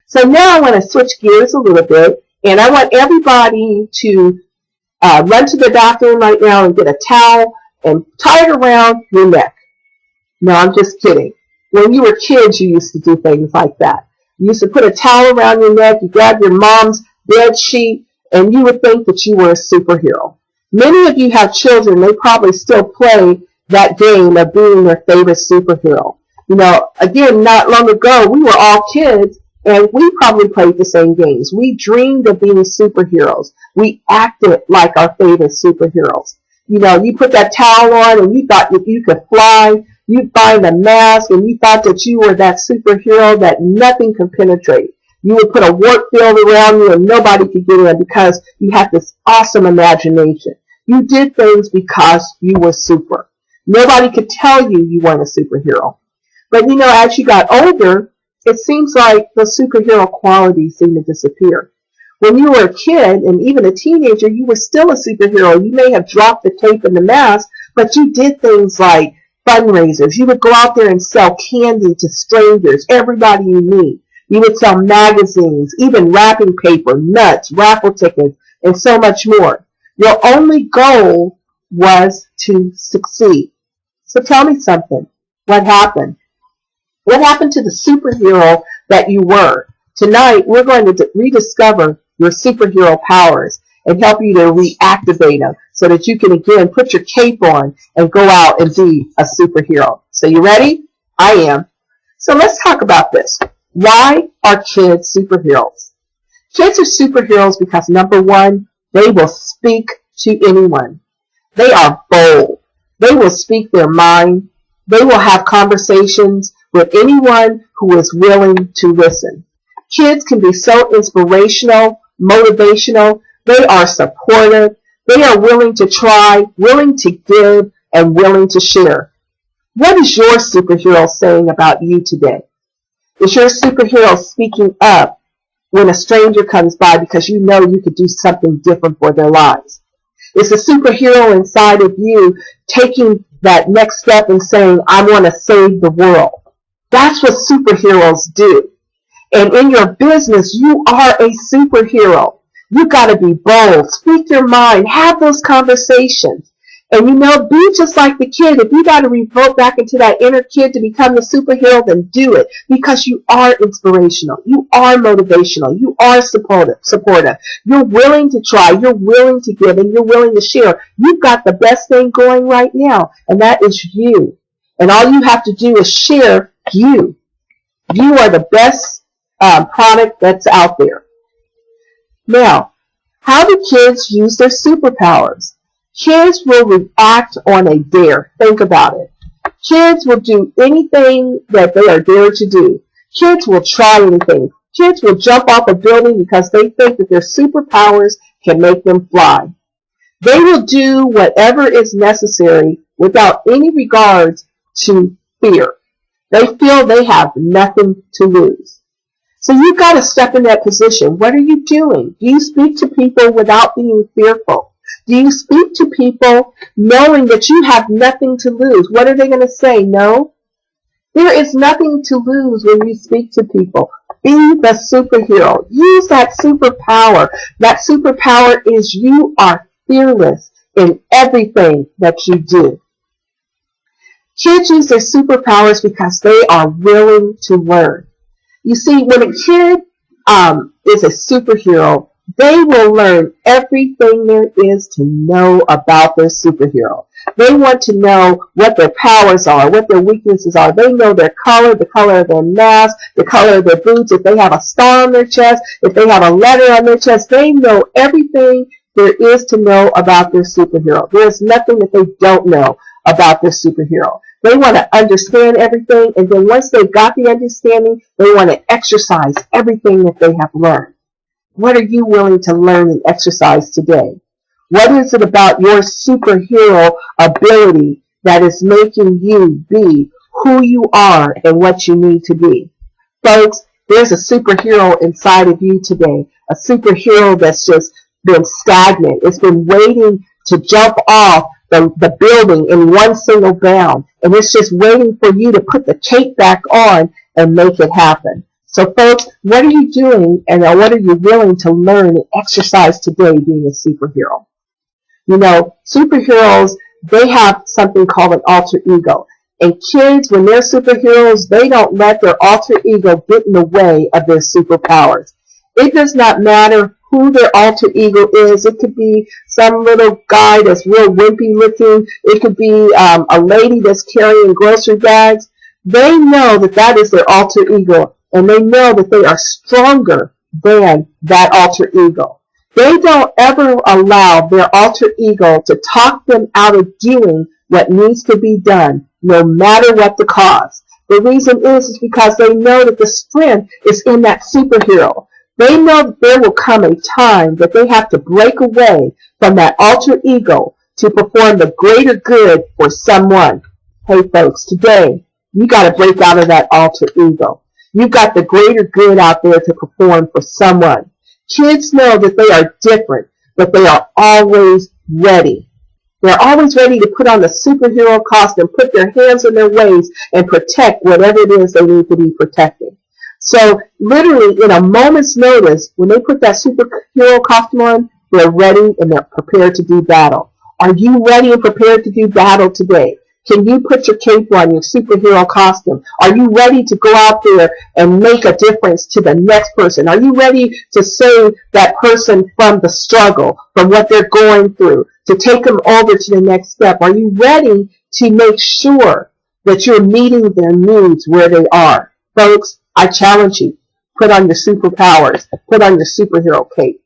So now I want to switch gears a little bit, and I want everybody to run to the bathroom right now and get a towel and tie it around your neck. No, I'm just kidding. When you were kids, you used to do things like that. You used to put a towel around your neck, you grab your mom's bed sheet, and you would think that you were a superhero. Many of you have children, they probably still play that game of being their favorite superhero. You know, again, not long ago, we were all kids, and we probably played the same games. We dreamed of being superheroes. We acted like our favorite superheroes. You know, you put that towel on, and you thought that you could fly. You'd find a mask, and you thought that you were that superhero that nothing could penetrate. You would put a warp field around you, and nobody could get in because you had this awesome imagination. You did things because you were super. Nobody could tell you you weren't a superhero. But, you know, as you got older, it seems like the superhero qualities seem to disappear. When you were a kid and even a teenager, you were still a superhero. You may have dropped the cape and the mask, but you did things like fundraisers. You would go out there and sell candy to strangers, everybody you meet. You would sell magazines, even wrapping paper, nuts, raffle tickets, and so much more. Your only goal was to succeed. So tell me something. What happened? What happened to the superhero that you were? Tonight, we're going to rediscover your superhero powers and help you to reactivate them so that you can, again, put your cape on and go out and be a superhero. So you ready? I am. So let's talk about this. Why are kids superheroes? Kids are superheroes because, number one, they will speak to anyone. They are bold. They will speak their mind. They will have conversations with anyone who is willing to listen. Kids can be so inspirational, motivational. They are supportive. They are willing to try, willing to give, and willing to share. What is your superhero saying about you today? Is your superhero speaking up when a stranger comes by because you know you could do something different for their lives? Is the superhero inside of you taking that next step and saying, I want to save the world? That's what superheroes do. And in your business, you are a superhero. You got to be bold, speak your mind, have those conversations. And you know, be just like the kid. If you got to revert back into that inner kid to become the superhero, then do it. Because you are inspirational. You are motivational. You are supportive. You're willing to try. You're willing to give. And you're willing to share. You've got the best thing going right now. And that is you. And all you have to do is share you. You are the best product that's out there. Now, how do kids use their superpowers? Kids will react on a dare. Think about it. Kids will do anything that they are dared to do. Kids will try anything. Kids will jump off a building because they think that their superpowers can make them fly. They will do whatever is necessary without any regards to fear. They feel they have nothing to lose. So you've got to step in that position. What are you doing? Do you speak to people without being fearful? Do you speak to people knowing that you have nothing to lose? What are they going to say? No? There is nothing to lose when you speak to people. Be the superhero. Use that superpower. That superpower is you are fearless in everything that you do. Kids use their superpowers because they are willing to learn. You see, when a kid is a superhero, they will learn everything there is to know about their superhero. They want to know what their powers are, what their weaknesses are. They know their color, the color of their mask, the color of their boots, if they have a star on their chest, if they have a letter on their chest. They know everything there is to know about their superhero. There is nothing that they don't know about their superhero. They want to understand everything, and then once they've got the understanding, they want to exercise everything that they have learned. What are you willing to learn and exercise today? What is it about your superhero ability that is making you be who you are and what you need to be? Folks, there's a superhero inside of you today, a superhero that's just been stagnant. It's been waiting to jump off the building in one single bound, and it's just waiting for you to put the cape back on and make it happen. So folks, what are you doing and what are you willing to learn and exercise today being a superhero? You know, superheroes, they have something called an alter ego. And kids, when they're superheroes, they don't let their alter ego get in the way of their superpowers. It does not matter who their alter ego is. It could be some little guy that's real wimpy looking. It could be a lady that's carrying grocery bags. They know that that is their alter ego, and they know that they are stronger than that alter ego. They don't ever allow their alter ego to talk them out of doing what needs to be done, no matter what the cost. The reason is because they know that the strength is in that superhero. They know that there will come a time that they have to break away from that alter ego to perform the greater good for someone. Hey folks, today, you got to break out of that alter ego. You've got the greater good out there to perform for someone. Kids know that they are different, but they are always ready. They're always ready to put on the superhero costume, put their hands in their waist, and protect whatever it is they need to be protecting. So literally, in a moment's notice, when they put that superhero costume on, they're ready and they're prepared to do battle. Are you ready and prepared to do battle today? Can you put your cape on, your superhero costume? Are you ready to go out there and make a difference to the next person? Are you ready to save that person from the struggle, from what they're going through, to take them over to the next step? Are you ready to make sure that you're meeting their needs where they are? Folks, I challenge you, put on your superpowers, put on your superhero cape.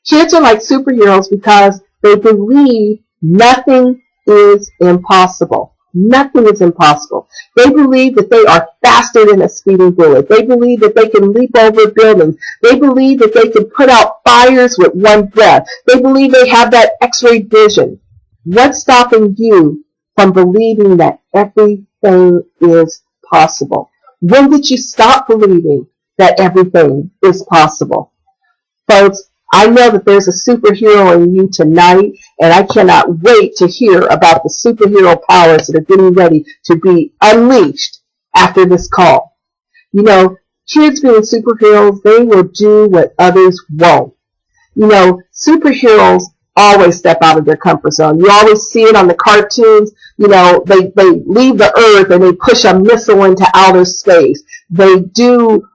Kids are like superheroes because they believe nothing is impossible. Nothing is impossible. They believe that they are faster than a speeding bullet. They believe that they can leap over buildings. They believe that they can put out fires with one breath. They believe they have that X-ray vision. What's stopping you from believing that everything is possible? When did you stop believing that everything is possible? Folks, I know that there's a superhero in you tonight, and I cannot wait to hear about the superhero powers that are getting ready to be unleashed after this call. You know, kids being superheroes, they will do what others won't. You know, superheroes always step out of their comfort zone. You always see it on the cartoons. You know, they leave the earth and they push a missile into outer space. They do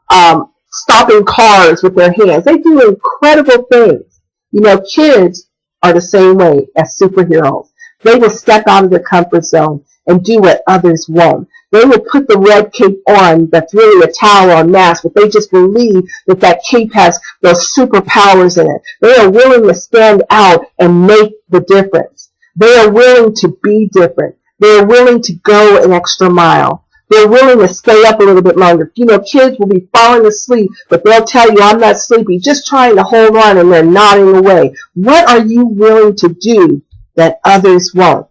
stopping cars with their hands. They do incredible things. You know, kids are the same way as superheroes. They will step out of their comfort zone and do what others won't. They will put the red cape on that's really a towel or mask, but they just believe that that cape has those superpowers in it. They are willing to stand out and make the difference. They are willing to be different. They are willing to go an extra mile. They're willing to stay up a little bit longer. You know, kids will be falling asleep, but they'll tell you, I'm not sleepy, just trying to hold on, and they're nodding away. What are you willing to do that others won't?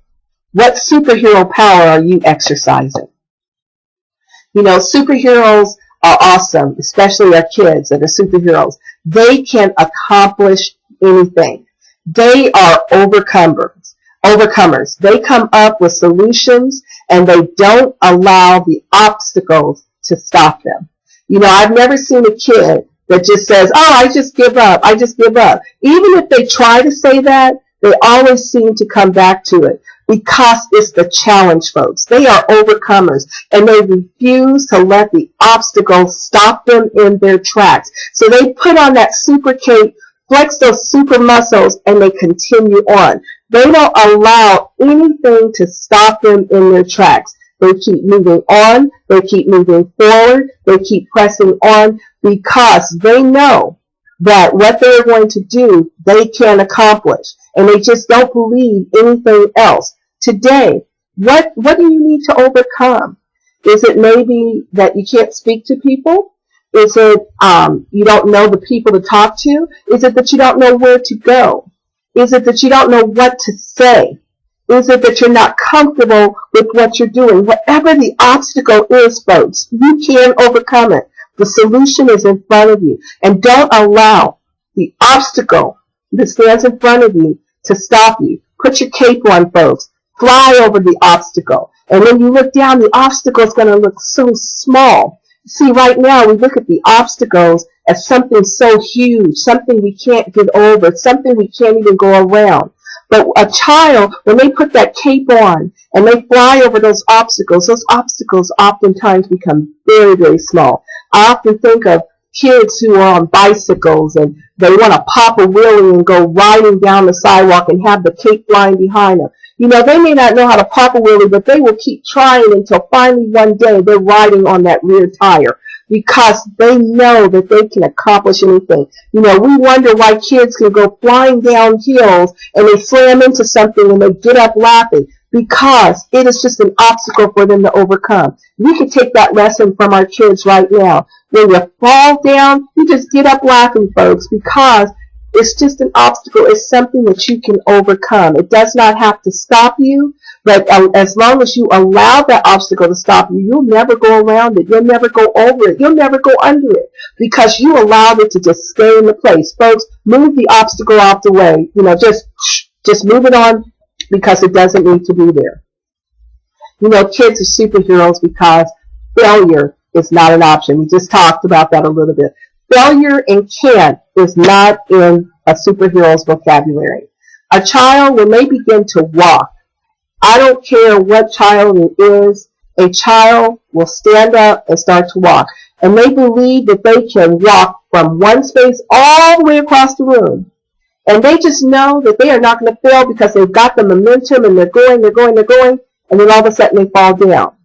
What superhero power are you exercising? You know, superheroes are awesome, especially our kids that are superheroes. They can accomplish anything. They are overcomers. They come up with solutions, and they don't allow the obstacles to stop them. You know, I've never seen a kid that just says, oh, I just give up. Even if they try to say that, they always seem to come back to it because it's the challenge, folks. They are overcomers, and they refuse to let the obstacles stop them in their tracks. So they put on that super cape, flex those super muscles, and they continue on. They don't allow anything to stop them in their tracks. They keep moving on. They keep moving forward. They keep pressing on because they know that what they're going to do, they can accomplish. And they just don't believe anything else. Today, what do you need to overcome? Is it maybe that you can't speak to people? Is it you don't know the people to talk to? Is it that you don't know where to go? Is it that you don't know what to say? Is it that you're not comfortable with what you're doing? Whatever the obstacle is, folks, you can overcome it. The solution is in front of you. And don't allow the obstacle that stands in front of you to stop you. Put your cape on, folks. Fly over the obstacle. And when you look down, the obstacle is going to look so small. See, right now we look at the obstacles as something so huge, something we can't get over, something we can't even go around. But a child, when they put that cape on and they fly over those obstacles oftentimes become very, very small. I often think of kids who are on bicycles and they want to pop a wheelie and go riding down the sidewalk and have the cape flying behind them. You know, they may not know how to pop a wheelie, but they will keep trying until finally one day they're riding on that rear tire because they know that they can accomplish anything. You know, we wonder why kids can go flying down hills and they slam into something and they get up laughing because it is just an obstacle for them to overcome. We can take that lesson from our kids right now. When you fall down, you just get up laughing, folks, because it's just an obstacle. It's something that you can overcome. It does not have to stop you, but as long as you allow that obstacle to stop you, you'll never go around it. You'll never go over it. You'll never go under it because you allowed it to just stay in the place. Folks, move the obstacle out the way. You know, just move it on because it doesn't need to be there. You know, kids are superheroes because failure is not an option. We just talked about that a little bit. Failure and can't is not in a superhero's vocabulary. A child, when they begin to walk, I don't care what child it is, a child will stand up and start to walk. And they believe that they can walk from one space all the way across the room. And they just know that they are not going to fail because they've got the momentum and they're going. And then all of a sudden they fall down.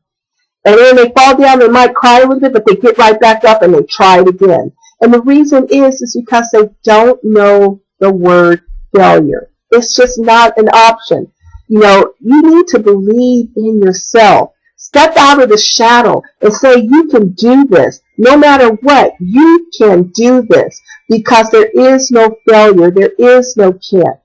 And then they fall down, they might cry a little bit, but they get right back up and they try it again. And the reason is because they don't know the word failure. It's just not an option. You know, you need to believe in yourself. Step out of the shadow and say, you can do this. No matter what, you can do this because there is no failure. There is no can't.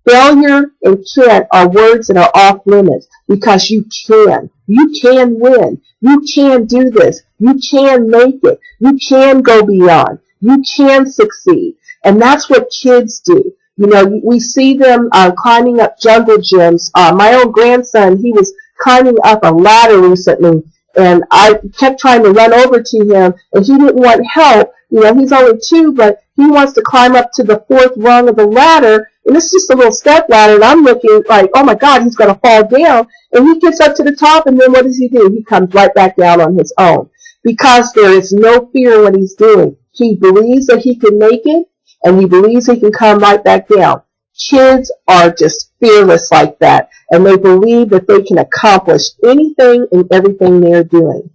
Failure and can't are words that are off limits because you can. You can win. You can do this. You can make it. You can go beyond. You can succeed. And that's what kids do. You know, we see them climbing up jungle gyms. My own grandson, he was climbing up a ladder recently, and I kept trying to run over to him, and he didn't want help. You know, he's only 2, but he wants to climb up to the 4th rung of the ladder, and it's just a little step ladder, and I'm looking like, oh my God, he's going to fall down. And he gets up to the top, and then what does he do? He comes right back down on his own because there is no fear in what he's doing. He believes that he can make it, and he believes he can come right back down. Kids are just fearless like that, and they believe that they can accomplish anything and everything they're doing.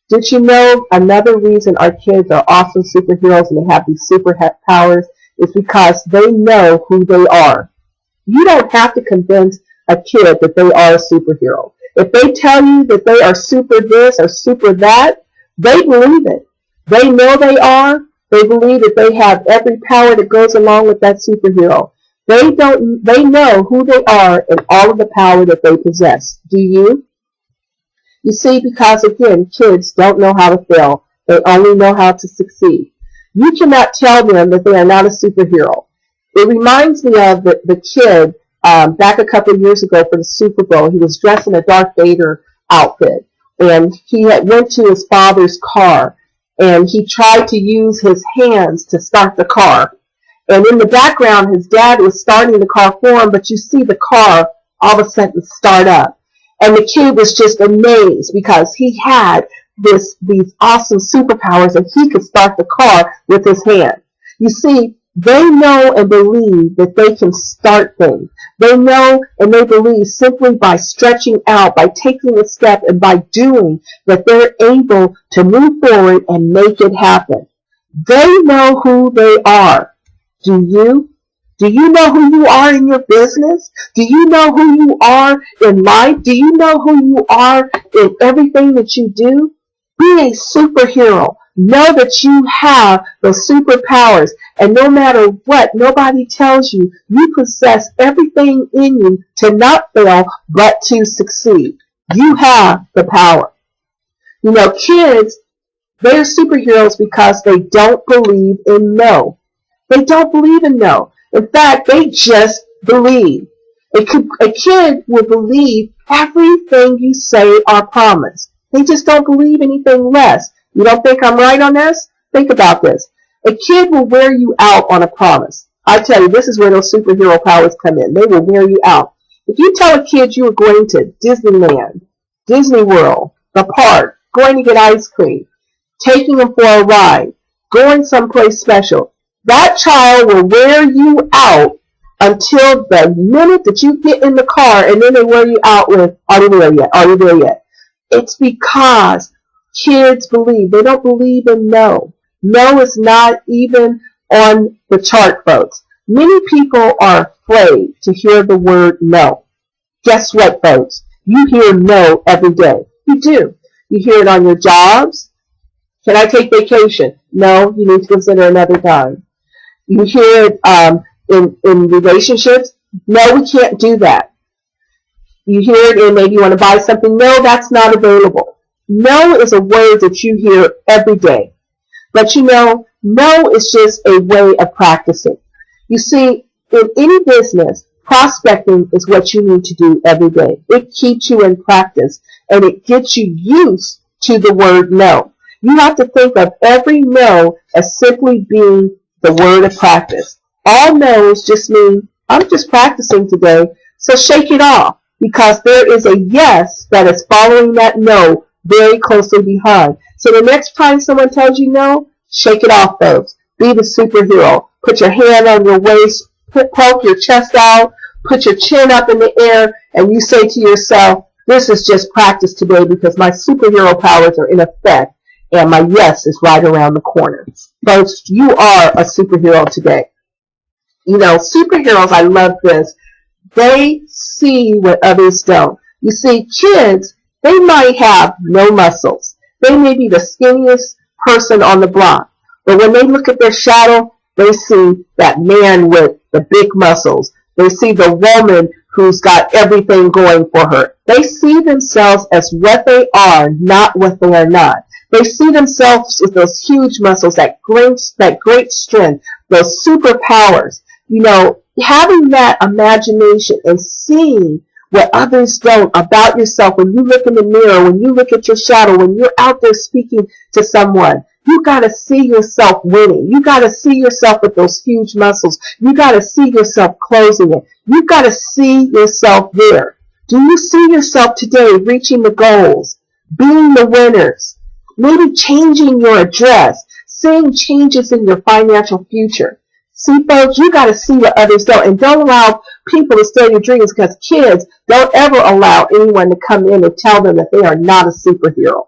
Did you know another reason our kids are awesome superheroes and they have these superpowers is because they know who they are. You don't have to convince a kid that they are a superhero. If they tell you that they are super this or super that, they believe it. They know they are. They believe that they have every power that goes along with that superhero. They know who they are and all of the power that they possess. Do you? You see, because again, kids don't know how to fail. They only know how to succeed. You cannot tell them that they are not a superhero. It reminds me of the kid back a couple of years ago for the Super Bowl. He was dressed in a Darth Vader outfit, and he went to his father's car, and he tried to use his hands to start the car. And in the background, his dad was starting the car for him, but you see the car all of a sudden start up. And the kid was just amazed because he had these awesome superpowers and he could start the car with his hand. You see, they know and believe that they can start things. They know and they believe simply by stretching out, by taking a step, and by doing that they're able to move forward and make it happen. They know who they are. Do you? Do you know who you are in your business? Do you know who you are in life? Do you know who you are in everything that you do? Be a superhero. Know that you have those superpowers. And no matter what nobody tells you, you possess everything in you to not fail, but to succeed. You have the power. You know, kids, they're superheroes because they don't believe in no. They don't believe in no. In fact, they just believe. A kid will believe everything you say or promise. They just don't believe anything less. You don't think I'm right on this? Think about this. A kid will wear you out on a promise. I tell you, this is where those superhero powers come in. They will wear you out. If you tell a kid you are going to Disneyland, Disney World, the park, going to get ice cream, taking them for a ride, going someplace special, that child will wear you out until the minute that you get in the car, and then they wear you out with, are you there yet? Are you there yet? It's because kids believe. They don't believe in no. No is not even on the chart, folks. Many people are afraid to hear the word no. Guess what, folks? You hear no every day. You do. You hear it on your jobs. Can I take vacation? No, you need to consider another time. You hear it in relationships. No, we can't do that. You hear it in maybe you want to buy something. No, that's not available. No is a word that you hear every day. But you know, no is just a way of practicing. You see, in any business, prospecting is what you need to do every day. It keeps you in practice, and it gets you used to the word no. You have to think of every no as simply being the word of practice. All no's just mean, I'm just practicing today, so shake it off, because there is a yes that is following that no very closely behind. So the next time someone tells you no, shake it off, folks. Be the superhero. Put your hand on your waist, poke your chest out, put your chin up in the air, and you say to yourself, this is just practice today because my superhero powers are in effect, and my yes is right around the corner. Folks, you are a superhero today. You know, superheroes, I love this. They see what others don't. You see, kids, they might have no muscles. They may be the skinniest person on the block. But when they look at their shadow, they see that man with the big muscles. They see the woman who's got everything going for her. They see themselves as what they are, not what they are not. They see themselves with those huge muscles, that great strength, those superpowers. You know, having that imagination and seeing what others don't about yourself when you look in the mirror, when you look at your shadow, when you're out there speaking to someone, you got to see yourself winning. You got to see yourself with those huge muscles. You got to see yourself closing it. You got to see yourself there. Do you see yourself today reaching the goals, being the winners, maybe changing your address, seeing changes in your financial future? See, folks, you got to see what others don't. And don't allow people to steal your dreams, because kids don't ever allow anyone to come in and tell them that they are not a superhero.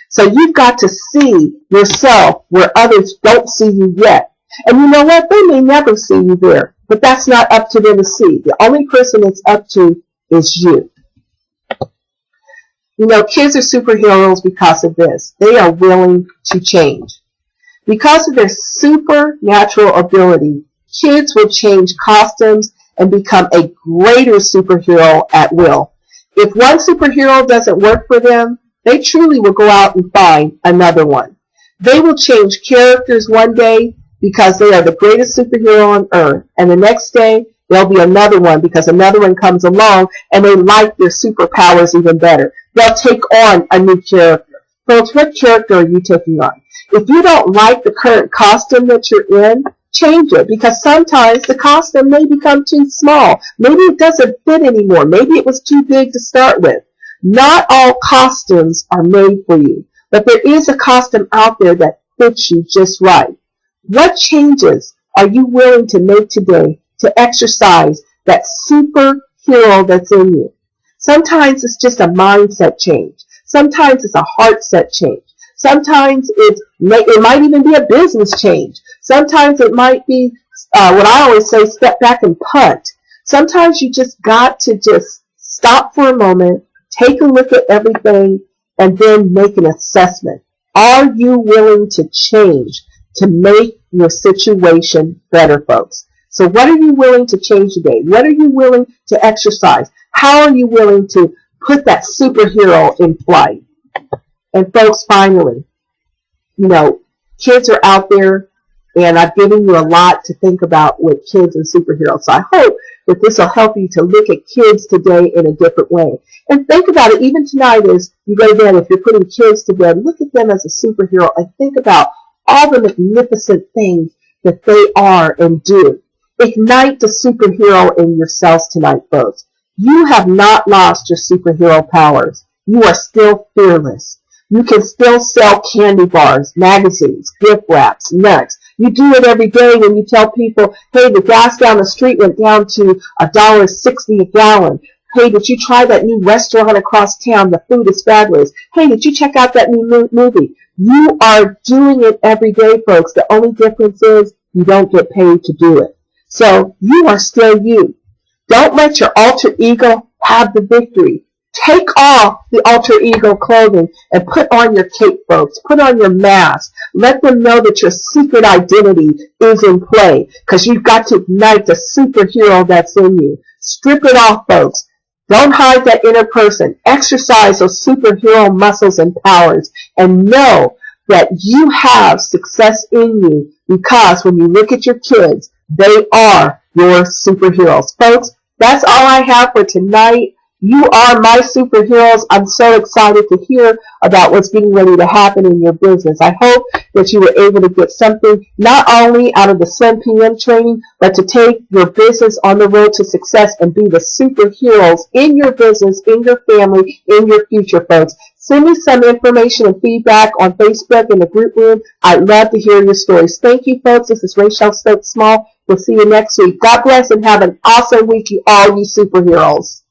So you've got to see yourself where others don't see you yet. And you know what? They may never see you there, but that's not up to them to see. The only person it's up to is you. You know, kids are superheroes because of this. They are willing to change. Because of their supernatural ability, kids will change costumes and become a greater superhero at will. If one superhero doesn't work for them, they truly will go out and find another one. They will change characters one day because they are the greatest superhero on earth, and the next day there'll be another one because another one comes along and they like their superpowers even better. They'll take on a new character. Folks, what character are you taking on? If you don't like the current costume that you're in, change it, because sometimes the costume may become too small. Maybe it doesn't fit anymore. Maybe it was too big to start with. Not all costumes are made for you, but there is a costume out there that fits you just right. What changes are you willing to make today to exercise that superhero that's in you? Sometimes it's just a mindset change. Sometimes it's a heart set change. Sometimes it might even be a business change. Sometimes it might be what I always say, step back and punt. Sometimes you just got to just stop for a moment, take a look at everything, and then make an assessment. Are you willing to change to make your situation better, folks? So what are you willing to change today? What are you willing to exercise? How are you willing to put that superhero in flight? And folks, finally, you know, kids are out there, and I've given you a lot to think about with kids and superheroes. So I hope that this will help you to look at kids today in a different way. And think about it, even tonight as you go to bed, if you're putting kids to bed, look at them as a superhero and think about all the magnificent things that they are and do. Ignite the superhero in yourselves tonight, folks. You have not lost your superhero powers. You are still fearless. You can still sell candy bars, magazines, gift wraps, nuts. You do it every day when you tell people, hey, the gas down the street went down to $1.60 a gallon. Hey, did you try that new restaurant across town? The food is fabulous. Hey, did you check out that new movie? You are doing it every day, folks. The only difference is you don't get paid to do it. So you are still you. Don't let your alter ego have the victory. Take off the alter ego clothing and put on your cape, folks. Put on your mask. Let them know that your secret identity is in play because you've got to ignite the superhero that's in you. Strip it off, folks. Don't hide that inner person. Exercise those superhero muscles and powers and know that you have success in you because when you look at your kids, they are your superheroes. Folks, that's all I have for tonight. You are my superheroes. I'm so excited to hear about what's getting ready to happen in your business. I hope that you were able to get something not only out of the 7 p.m. training, but to take your business on the road to success and be the superheroes in your business, in your family, in your future, folks. Send me some information and feedback on Facebook in the group room. I'd love to hear your stories. Thank you, folks. This is RaychelStokesSmall. We'll see you next week. God bless and have an awesome week, you all you superheroes.